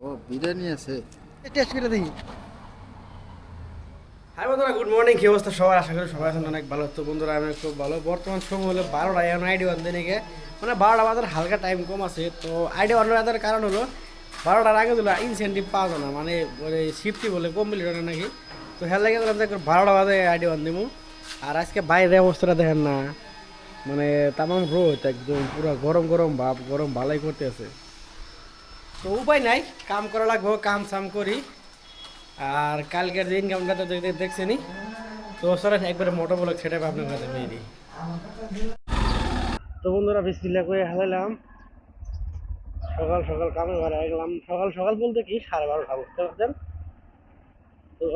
ও বিরিয়ানি আছে। টেস্ট করে দেখি। হাই বন্ধুরা, গুড মর্নিং। কি অবস্থা সবার? আশা করি সবাই আছেন অনেক ভালো। তো বন্ধুরা, আমি খুব ভালো। বর্তমান সময় হলো 12টা, এখন আইডি ওয়ান দিনে মানে 12টা বাজার হালকা টাইম কম আছে। তো আইডি ওয়ান বাজার কারণ হলো 12টার আগে দিল ইনসেন্টিভ পাওয়া যায় না, মানে ওই শিফটি বলে কমপ্লিট হয় নাকি। তো হ্যাঁ লাগে 12টা বাজে আইডি ওয়ান দিব। আর আজকে বাইরের অবস্থাটা দেখেন না, মানে তামাম রোদ, একদম পুরো গরম গরম ভাব, গরম ভালোই করতে আছে। তো উপায় নাই, কাম করা লাগবো, কাম সাম করি। আর কালকের যে ইনকামটা তো দেখছেনি। তো সরেন একবারে মোটো ব্লগ সেটা আপনার কাছে মেয়ে। তো বন্ধুরা, বিসমিল্লাহ করে হালাইলাম। সকাল সকাল কামে ঘরে গেলাম। সকাল সকাল বলতে কি 12:30 বুঝতে পারছেন। তো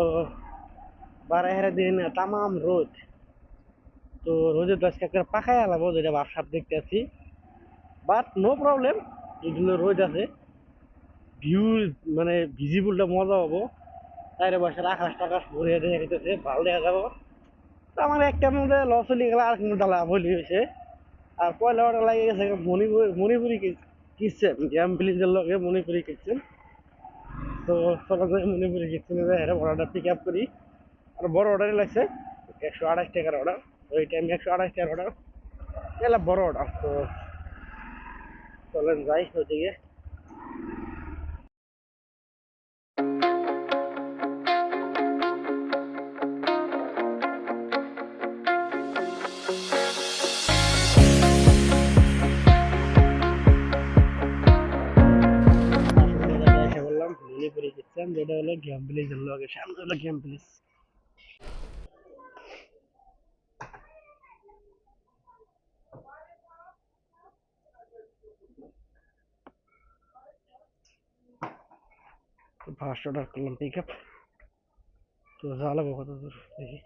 12 দিন তামাম রোদ। তো রোদে তো আজকে একটা পাখায় আলাবো, যেটা ভাবসাব দেখতে আছি। বাট নো প্রবলেম, যেগুলো রোদ আছে ভিউ, মানে ভিজিবলটা মজা হবো। তাইরে বসে আকাশ টাকাশ ভরে দেখা যেতেছে, ভালো দেখা যাবো। তো আমার একটা মধ্যে লস হলে গেলে আর কিন্তু লাভ হলি হয়েছে। আর পয়লা ওটা লাগে গেছে মণিপুরি কিনছেন, গ্যাম ভিলেজের লগে মণিপুরি কিনছেন। তো চলো যাই মণিপুরি কিনছেন, হ্যাঁ অর্ডারটা পিক আপ করি। আর বড় অর্ডারই লাগছে, 128 টাকার অর্ডার। ওই টাইমে 128 টাকার অর্ডার, এলা বড় অর্ডার। তো চলেন যাই ওইদিকে। এসে বললাম মণিপুরি কিনছেন, যেটা হলো গ্যাম ভিলেজের লগে, সামনে হলো গ্যাম ভিলেজ। তো ফার্স্ট অর্ডার করলাম পিক আপ। তো জ্বালাবো কত দূর দেখি।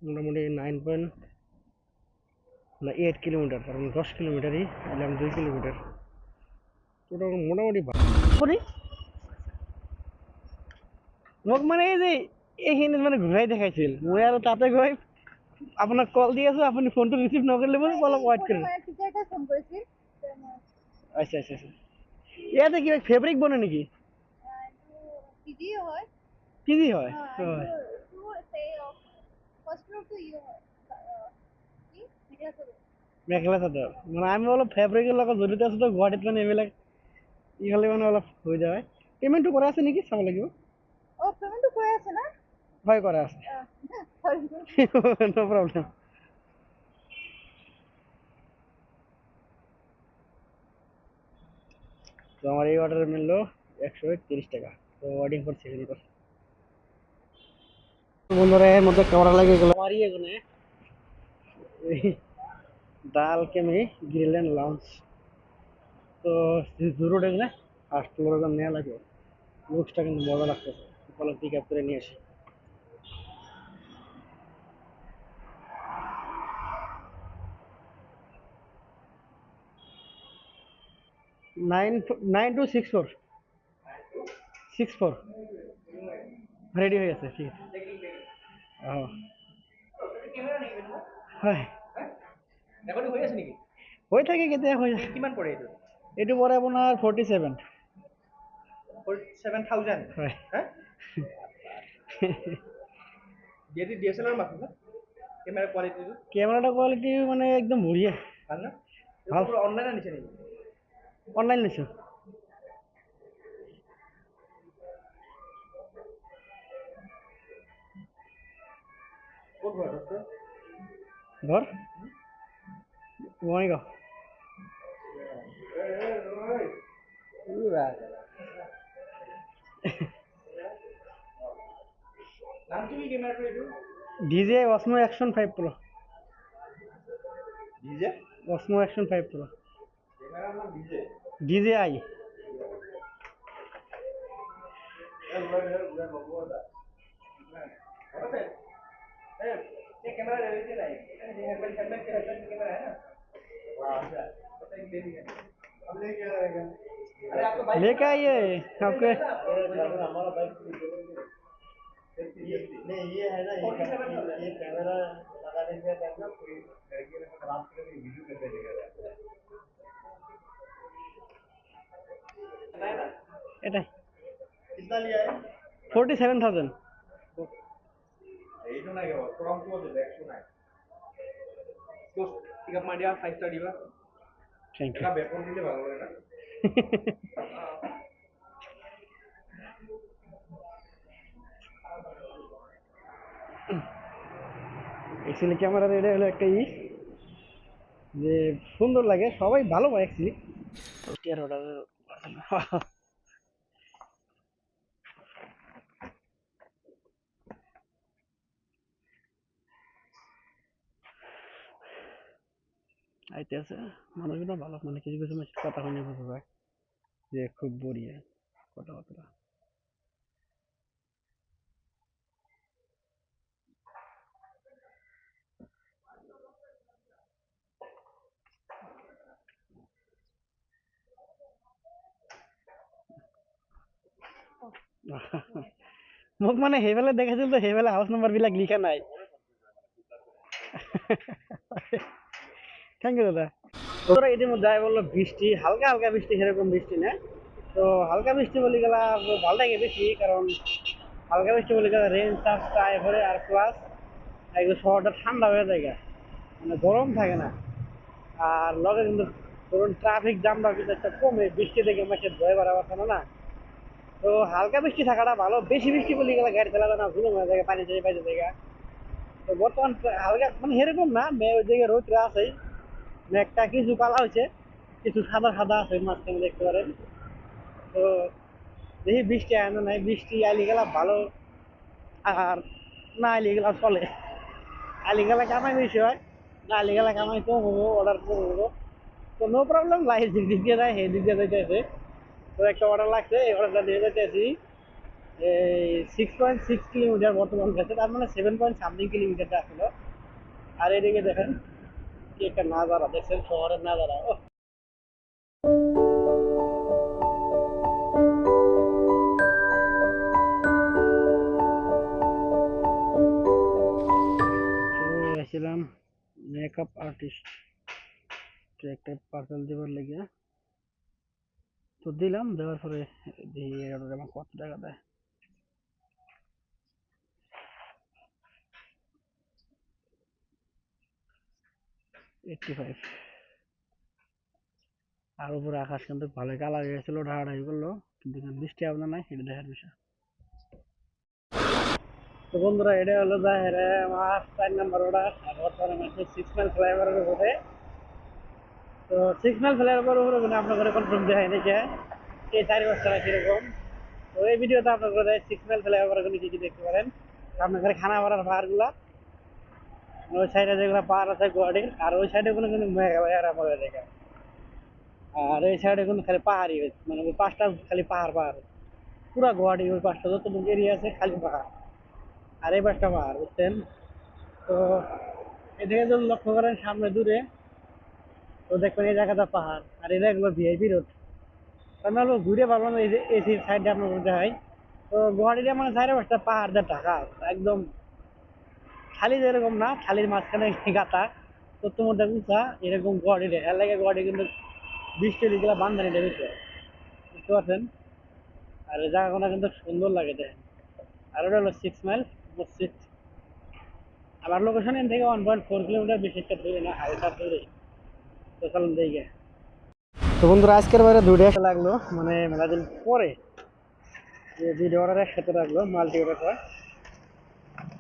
মোটামুটি 8 কিলোমিটার, কারণ 10 কিলোমিটারই এলাম, 2 কিলোমিটার। ওটা মোটামুটি ভালো মোক, মানে এই যে এইখিনি মানে ঘূৰাই দেখাইছিল, মই আৰু তাতে গৈ আপোনাক কল দি আছো, আপুনি ফোনটো ৰিচিভ নকৰিলে বুলি অলপ ৱেইট কৰিম। আচ্ছা আচ্ছা আচ্ছা, ইয়াতে কিবা ফেব্ৰিক বনে নেকি? পিজি হয়? হয়। মেখেলা চাদৰ, মানে আমি অলপ ফেব্ৰিকৰ লগত জড়িত আছো তো গুৱাহাটীত, মানে এইবিলাক ই হ'লে মানে অলপ হৈ যায়। পেমেণ্টটো কৰা আছে নেকি চাব লাগিব। হয়, কৰা আছে। No problem. তো আমার এই অর্ডারে মিললো 130 টাকা। তো ওয়েটিং ফর সেকেন্ড কল। বন্ধুরা, এর মধ্যে কেমন লাগে গেল আমার এখানে ডাল কেমে গ্রিল এন্ড লাউঞ্জ। তো জরুর এখানে ফার্স্ট ফ্লোরে নেওয়া লাগবে। লুকসটা কিন্তু মজা লাগতেছে। চলো পিক আপ করে নিয়ে আসি। 9264 64 রেডি হয়ে আছে, ঠিক আছে। অঁ হয়, হৈ থাকে কেতিয়া হৈ যায়। কিমান পৰে এইটো? এইটো পৰে আপোনাৰ 47। 47,000 হয়। কেমেৰাটা কোৱালিটি মানে একদম বঢ়িয়া, ভাল না? ভাল। অনলাইন আনিছে নেকি? অনলাইন লৈছোঁ। ঘৰ Bongaigaon. DJI Osmo Action 5 Pro. Osmo Action 5 Pro. DJI. लेके आइए आपके। नहीं, ये है ना, ये कैमरा लगाने के बाद ना कोई लड़की ने खराब करके वीडियो करके दिखा रहा है। এটাই 47,000। Thank you. অ্যাকচুয়ালি ক্যামেরার এটা হলো একটা যে সুন্দর লাগে, সবাই ভালো পায় অ্যাকচুয়ালি। আইতে আছে মানুষগুলো ভালো, মানে কিছু কিছু মানুষ কথা শুনে বোঝা যায় যে খুব বড়িয়া কথাবার্তা। মোক মানে সেইফালে দেখাইছিল তো, সেইফালে হাউচ নাম্বাৰ বিলাক লিখা নাই। থ্যাংক ইউ দাদা। তোরা ইতিমধ্যে যাই বললো বৃষ্টি, হালকা হালকা বৃষ্টি, সেরকম বৃষ্টি না। তো হালকা বৃষ্টি বলে গেলা ভালো লাগে বেশি, কারণ হালকা বৃষ্টি বলে গেলে রেন চার্জটা আয় করে, আর প্লাস একদম শহরটা ঠান্ডা হয়ে যায়, মানে গরম থাকে না। আর লগে কিন্তু ধরুন ট্রাফিক জ্যামটা কিন্তু একটা কমে, বৃষ্টি দেখে মাসে ভয় বাড়া পারছে না। তো হালকা বৃষ্টি থাকাটা ভালো, বেশি বৃষ্টি বলে গেলে গাড়ি চালাবে না, ধুলো হয়ে যায়, পানি যায় বাইরে জায়গা। তো বর্তমান হালকা মানে সেরকম না, মেয়ে ওই জায়গায় রোদ আছে, মেঘটা কিছু কালা হয়েছে, কিছু সাদা সাদা আছে মাঝখানে দেখতে পারেন। তো দেখি বৃষ্টি আয় না নাই, বৃষ্টি আইলে গেলা ভালো, আর না আইলে গেলা চলে। আইলে গেলা কামাই বেশি হয়, না আইলে গেলা কামাই কম হবো, অর্ডার কম হবো। তো নো প্রবলেম, লাইট দিক দিয়ে যায়, সেই দিক দিয়ে যাইতেছে। তো একটা অর্ডার লাগছে, এই অর্ডারটা দিয়ে যাইতেছি। এই 6.6 কিলোমিটার বর্তমান গেছে, তার মানে 7 পয়েন্ট সামথিং কিলোমিটারটা আসলো। আর এদিকে দেখেন কি একটা নাজারা দেখছেন, শহরের নাজারা। ও গেছিলাম মেকআপ আর্টিস্ট, একটা পার্সেল দেবার লেগে। তো দিলাম, দেওয়ার পরে দেখি অর্ডার আমার কত টাকা দেয়। 85। আর উপরে আকাশ কিন্তু ভালোই কালা হয়ে গেছিল, ঢাকাঢাকি করলো, কিন্তু বৃষ্টি আপনার নাই, এটা দেখার বিষয়। তো বন্ধুরা, এটা হলো জাহেরে আমার 4 নম্বর অর্ডার। আর বর্তমানে মাসে 6 মাইল ফ্লাইওভারের উপরে। তো 6 মাইল ফ্লাইওভারের উপরে মানে আপনার ঘরে কনফার্ম দেখায় নাকি এই 4 বছর কিরকম। তো এই ভিডিওতে আপনার ঘরে 6 মাইল ফ্লাইওভারের কি কি দেখতে পারেন। আপনার ঘরে খানা বাড়ার পাহাড়গুলা, ওই সাইডে যেগুলো পাহাড় আছে গুয়াহাটির, আর ওই সাইডে কোনো কিন্তু মেঘালয়ের পরে দেখা। আর এই সাইডে কিন্তু খালি পাহাড়ই, মানে ওই পাঁচটা খালি পাহাড় পাহাড়, পুরা গুয়াহাটি ওই পাঁচটা যতটুকু এরিয়া আছে খালি পাহাড়, আর এই পাঁচটা পাহাড়, বুঝছেন। তো এদিকে যদি লক্ষ্য করেন সামনে দূরে, তো দেখবেন এই জায়গাটা পাহাড়, আর এটা এগুলো ভিআইপি রোড। আমি বলবো ঘুরে পারবো না, এই যে এসির সাইডে আপনার দেখাই। তো গুয়াহাটিতে মানে চারি পাঁচটা পাহাড় দিয়ে ঢাকা একদম, খালি যেরকম না, খালির মাঝখানে গাতা, তোর মধ্যে উঁচা, এরকম গুয়াহাটিতে এর লাগে গুয়াহাটি কিন্তু বৃষ্টি দিকে বান্ধানিটা বেশি হয়, বুঝতে পারছেন। আর এই জায়গাগুলো কিন্তু সুন্দর লাগে দেখেন। আর ওটা হলো 6 মাইল মসজিদ। আমার লোকেশন এখান থেকে 1.4 কিলোমিটার, বেশি একটা দূরে না, হালকা দূরে। তো চলুন দেখে। তো বন্ধুরা, আজকের বাইরে দুইটা একটা লাগলো, মানে মেলাদিন পরে যে দুইটা অর্ডার একসাথে রাখলো, মাল্টি অর্ডারটা।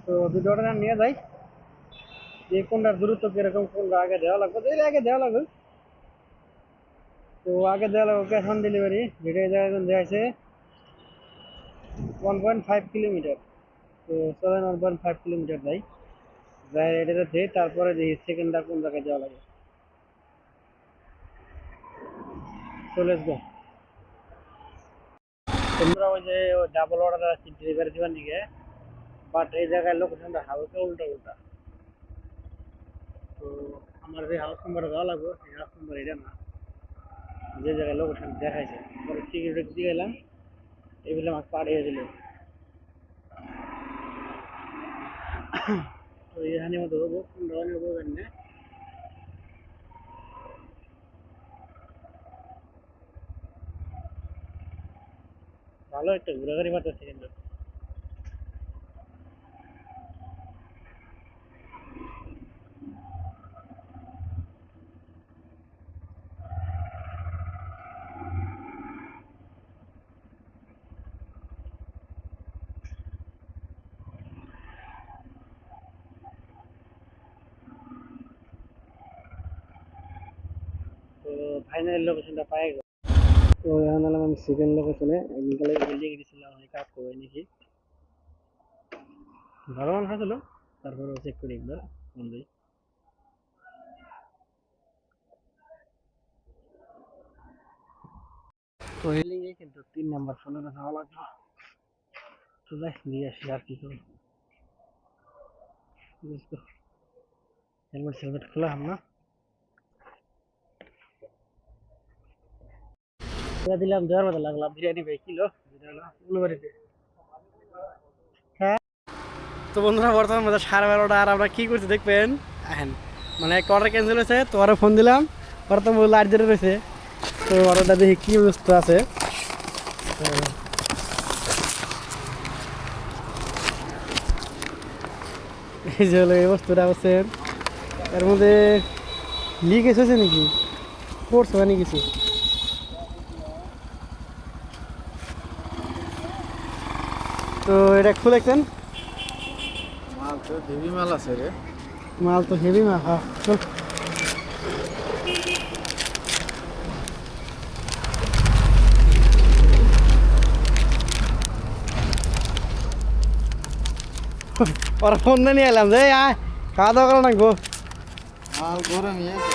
তো দুইটা অর্ডার নিয়ে যাই, যে কোনটার দূরত্ব কিরকম, কোনটা আগে দেওয়া লাগবে, যেটা আগে দেওয়া লাগবে। তো আগে দেওয়া লাগবে ক্যাশ অন ডেলিভারি, যেটা এই জায়গায় দেওয়া আছে 1.5 কিলোমিটার। তো চলেন 1.5 কিলোমিটার যাই, যাই এটাতে দিই, তারপরে দেখি সেকেন্ডটা কোন জায়গায় দেওয়া লাগে। চলে আসবো। তোমরা ওই যে ডাবল অর্ডার আছে ডেলিভারি দেওয়ার দিকে, বাট এই জায়গায় লোকেশনটা হালকা উল্টা উল্টা। তো আমার যে হাউস নাম্বার দেওয়া লাগবে, সেই হাউস নাম্বার এটা না, যে জায়গায় লোকেশন দেখাইছে। পরে টিকিট দিয়ে এলাম, এগুলো আমাকে পাঠিয়ে দিল। তো এখানে মতো হবো কোন ধরনের বলবেন না। ভালো একটা ঘোরাঘুরি পাচ্ছে কিন্তু। তো ফাইনাল লোকেশনটা পাই গেল। তো এখন এলাম আমি সেকেন্ড লোকেশনে, বিকালে বিল্ডিং গেছিলাম কাজ করে নাকি ভালো মানুষ ছিল, তারপরে চেক করি একবার বন্ধুই। তো হেলিংয়ে কিন্তু 3 নাম্বার ফোনে যাওয়া লাগবে। তো যাই দিয়ে আসি আর কি করবো। হেলমেট সেলমেট খোলা হাম না দিলাম, দেওয়ার মতো লাগলাম বিরিয়ানি ভাই কিলো উলুবাড়িতে। হ্যাঁ, তো বন্ধুরা বর্তমান মধ্যে 12:30 আর আমরা কি করছি দেখবেন এখন, মানে একটা অর্ডার ক্যান্সেল হয়েছে, তো আরও ফোন দিলাম, ওরা তো লাইট ধরে রয়েছে, তো অর্ডারটা দেখি কী অবস্থা আছে। তো এই যে হলো এই বস্তুটা বলছেন, এর মধ্যে লিক এসেছে নাকি পড়ছে মানে কিছু। তো এটা খুলেছেন, মাল তো হেভি মাল আছে রে। মাল তো হেভি মাল। হ্যাঁ চল। ওরা ফোন নিয়ে এলাম যে আয় খাওয়া দাওয়া করা নাকবো। মাল গরমই আছে।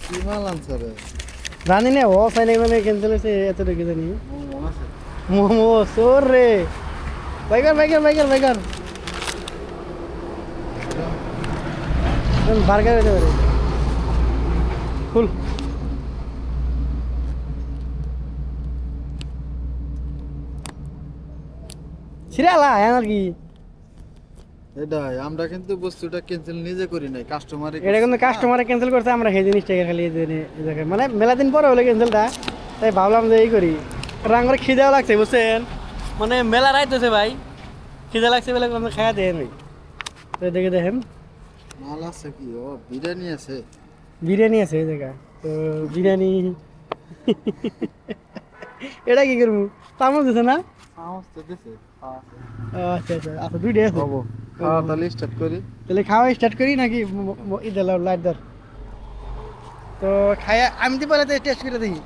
কি মাল আনছে রে? জানি না ও সাইনে মানে ক্যান্সেল হয়েছে এত রেখে জানি। মোমো আছে। মোমো সোর রে, biker biker biker biker burger হতে পারে ফুল। সিরিয়ালা আর কি, এটাই আমরা কিন্তু বস্তুটা ক্যান্সেল নিজে করি নাই, কাস্টমারে এটা কিন্তু কাস্টমারে ক্যান্সেল করছে, আমরা সেই জিনিসটাকে খালি এই জায়গায় মানে মেলা দিন পরে হলো ক্যান্সেলটা, তাই ভাবলাম যে এই করি। রাং করে খিদেও লাগছে বুঝছেন, মানে মেলা রাইত হচ্ছে ভাই, খিদে লাগছে বলে আপনি খাইয়া দেন ভাই। তো দেখে দেখেন মাল আছে কি? ও বিরিয়ানি আছে। বিরিয়ানি আছে এই জায়গায়। তো বিরিয়ানি এটা কি করবো, চামচ দিছে না? চামচ তো দিছে। আচ্ছা আচ্ছা আচ্ছা দুইটাই আছে। হবো। খাওয়া তাহলে স্টার্ট করি। তাহলে খাওয়া স্টার্ট করি নাকি ইদার লাইট দার? তো খাইয়া আমি তো বলে টেস্ট করে দেখি।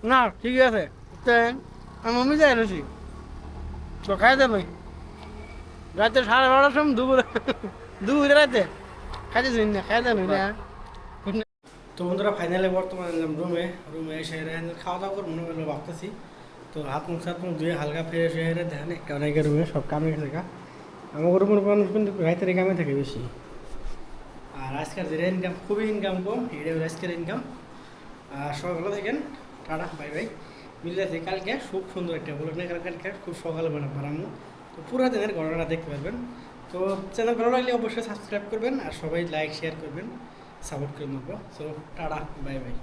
না ঠিক আছে, আমি মম্মি যাই রয়েছি, তো খাই দেবে রাতে 12:30টার সময়, দুপুরে রাতে খাইতেছি না, খাই দেন না। তো বন্ধুরা ফাইনালে বর্তমানে এলাম রুমে এসে খাওয়া দাওয়া করবো মনে হলো ভাবতেছি। তো হাত মুখ ধুয়ে হালকা ফ্রেশ হয়ে দেখেন একটা অনেকের রুমে সব কামে থাকা, আমার রুমের মানুষ কিন্তু রাইতের কামে থাকে বেশি। আর আজকের যেটা ইনকাম খুবই ইনকাম কম, এটা আজকের ইনকাম। আর সবাই ভালো থাকেন, টাটা বাই বাই। মিলে আছে কালকে খুব সুন্দর একটা বলুন না, কালকে খুব সকালে বানাবো, তো পুরো দিনের ঘটনা দেখতে পারবেন। তো চ্যানেল ভালো লাগলে অবশ্যই সাবস্ক্রাইব করবেন, আর সবাই লাইক শেয়ার করবেন, সাপোর্ট করে নেবো। So tata bye bye.